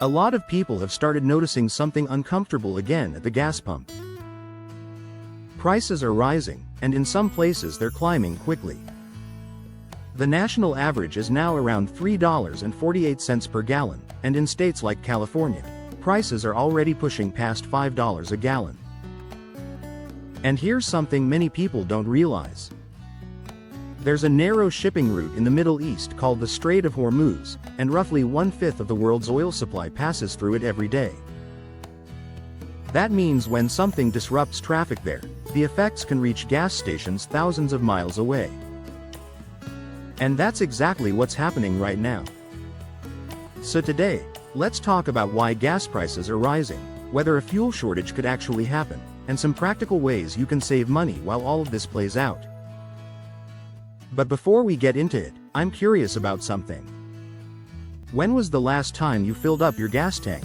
A lot of people have started noticing something uncomfortable again at the gas pump. Prices are rising, and in some places they're climbing quickly. The national average is now around $3.48 per gallon, and in states like California, prices are already pushing past $5 a gallon. And here's something many people don't realize. There's a narrow shipping route in the Middle East called the Strait of Hormuz, and roughly 1/5 of the world's oil supply passes through it every day. That means when something disrupts traffic there, the effects can reach gas stations thousands of miles away. And that's exactly what's happening right now. So today, let's talk about why gas prices are rising, whether a fuel shortage could actually happen, and some practical ways you can save money while all of this plays out. But before we get into it, I'm curious about something. When was the last time you filled up your gas tank?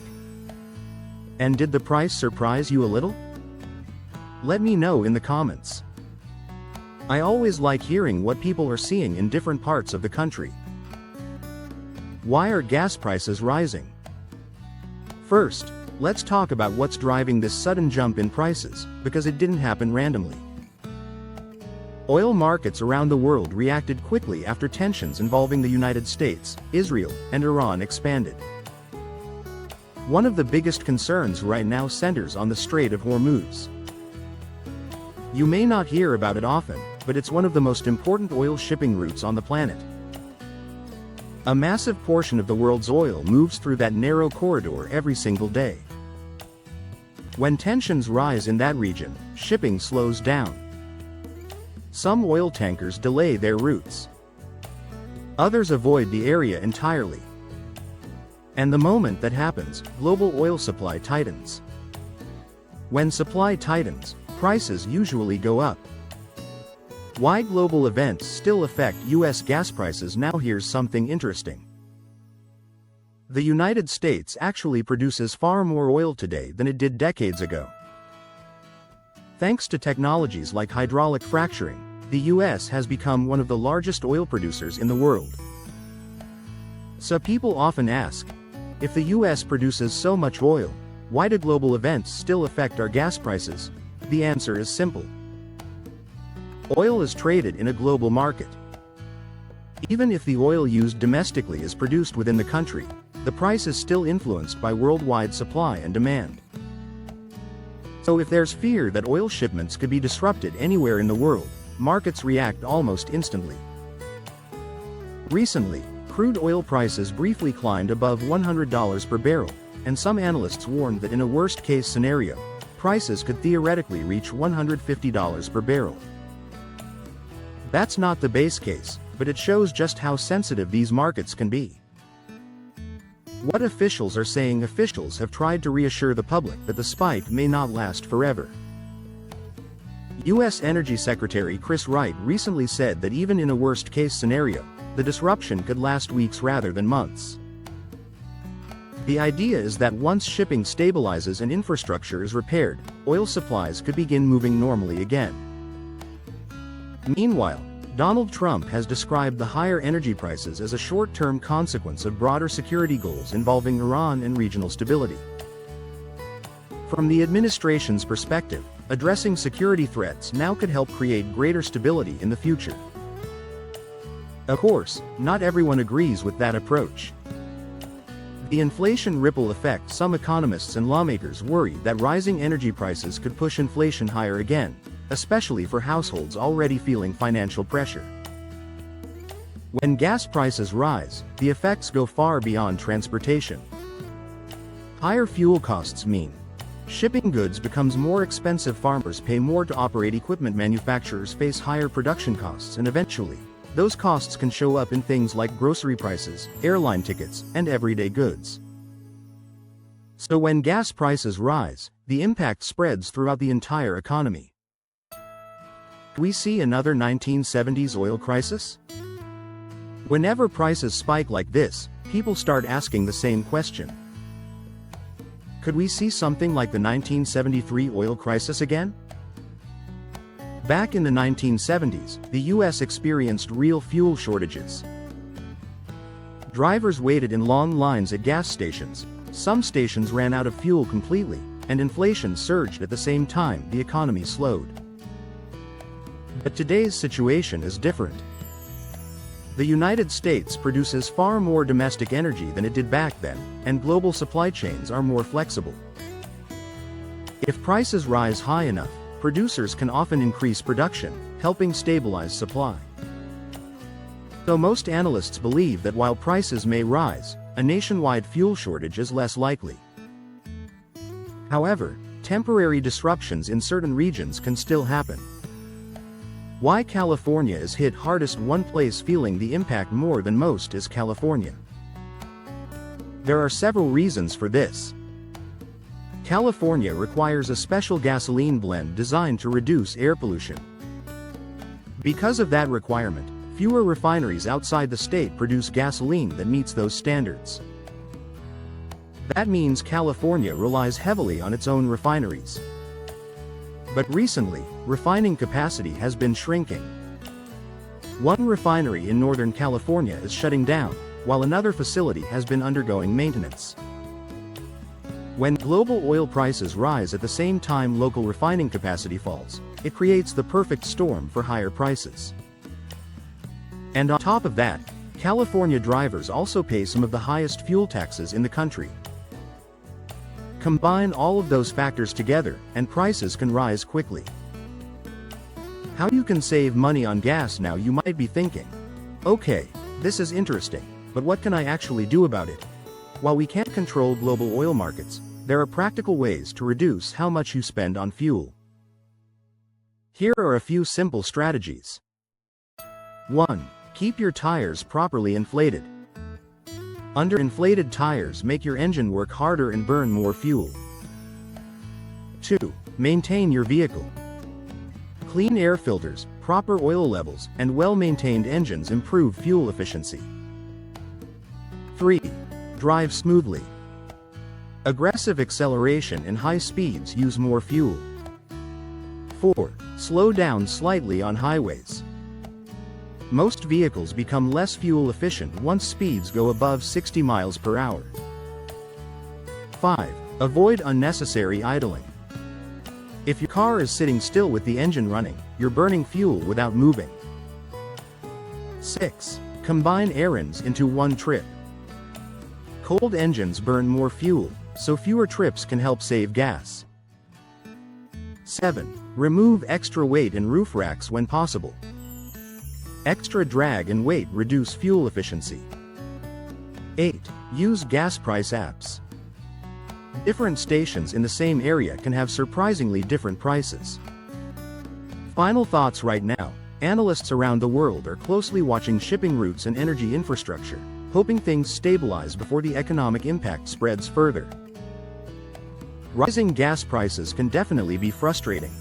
And did the price surprise you a little? Let me know in the comments. I always like hearing what people are seeing in different parts of the country. Why are gas prices rising? First, let's talk about what's driving this sudden jump in prices, because it didn't happen randomly. Oil markets around the world reacted quickly after tensions involving the United States, Israel, and Iran expanded. One of the biggest concerns right now centers on the Strait of Hormuz. You may not hear about it often, but it's one of the most important oil shipping routes on the planet. A massive portion of the world's oil moves through that narrow corridor every single day. When tensions rise in that region, shipping slows down. Some oil tankers delay their routes. Others avoid the area entirely. And the moment that happens, global oil supply tightens. When supply tightens, prices usually go up. Why global events still affect US gas prices? Now here's something interesting. The United States actually produces far more oil today than it did decades ago. Thanks to technologies like hydraulic fracturing, the US has become one of the largest oil producers in the world. So people often ask, if the US produces so much oil, why do global events still affect our gas prices? The answer is simple. Oil is traded in a global market. Even if the oil used domestically is produced within the country, the price is still influenced by worldwide supply and demand. So if there's fear that oil shipments could be disrupted anywhere in the world, markets react almost instantly. Recently, crude oil prices briefly climbed above $100 per barrel, and some analysts warned that in a worst-case scenario, prices could theoretically reach $150 per barrel. That's not the base case, but it shows just how sensitive these markets can be. What officials are saying? Officials have tried to reassure the public that the spike may not last forever. U.S. Energy Secretary Chris Wright recently said that even in a worst-case scenario, the disruption could last weeks rather than months. The idea is that once shipping stabilizes and infrastructure is repaired, oil supplies could begin moving normally again. Meanwhile, Donald Trump has described the higher energy prices as a short-term consequence of broader security goals involving Iran and regional stability. From the administration's perspective, addressing security threats now could help create greater stability in the future. Of course, not everyone agrees with that approach. The inflation ripple effect. Some economists and lawmakers worry that rising energy prices could push inflation higher again, especially for households already feeling financial pressure. When gas prices rise, the effects go far beyond transportation. Higher fuel costs mean shipping goods becomes more expensive, farmers pay more to operate equipment, manufacturers face higher production costs, and eventually, those costs can show up in things like grocery prices, airline tickets, and everyday goods. So when gas prices rise, the impact spreads throughout the entire economy. Do we see another 1970s oil crisis? Whenever prices spike like this, people start asking the same question. Could we see something like the 1973 oil crisis again? Back in the 1970s, the US experienced real fuel shortages. Drivers waited in long lines at gas stations, some stations ran out of fuel completely, and inflation surged at the same time the economy slowed. But today's situation is different. The United States produces far more domestic energy than it did back then, and global supply chains are more flexible. If prices rise high enough, producers can often increase production, helping stabilize supply. So most analysts believe that while prices may rise, a nationwide fuel shortage is less likely. However, temporary disruptions in certain regions can still happen. Why California is hit hardest? One place feeling the impact more than most is California. There are several reasons for this. California requires a special gasoline blend designed to reduce air pollution. Because of that requirement, fewer refineries outside the state produce gasoline that meets those standards. That means California relies heavily on its own refineries. But recently, refining capacity has been shrinking. One refinery in Northern California is shutting down, while another facility has been undergoing maintenance. When global oil prices rise at the same time local refining capacity falls, it creates the perfect storm for higher prices. And on top of that, California drivers also pay some of the highest fuel taxes in the country. Combine all of those factors together, and prices can rise quickly. How you can save money on gas now, you might be thinking. Okay, this is interesting, but what can I actually do about it? While we can't control global oil markets, there are practical ways to reduce how much you spend on fuel. Here are a few simple strategies. 1. Keep your tires properly inflated. Underinflated tires make your engine work harder and burn more fuel. 2. Maintain your vehicle. Clean air filters, proper oil levels, and well-maintained engines improve fuel efficiency. 3. Drive smoothly. Aggressive acceleration and high speeds use more fuel. 4. Slow down slightly on highways. Most vehicles become less fuel efficient once speeds go above 60 miles per hour. 5. Avoid unnecessary idling. If your car is sitting still with the engine running, you're burning fuel without moving. 6. Combine errands into one trip. Cold engines burn more fuel, so fewer trips can help save gas. 7. Remove extra weight in roof racks when possible. Extra drag and weight reduce fuel efficiency. 8. Use gas price apps. Different stations in the same area can have surprisingly different prices. Final thoughts right now, analysts around the world are closely watching shipping routes and energy infrastructure, hoping things stabilize before the economic impact spreads further. Rising gas prices can definitely be frustrating.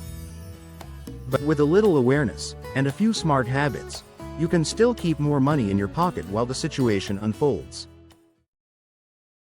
But with a little awareness, and a few smart habits, you can still keep more money in your pocket while the situation unfolds.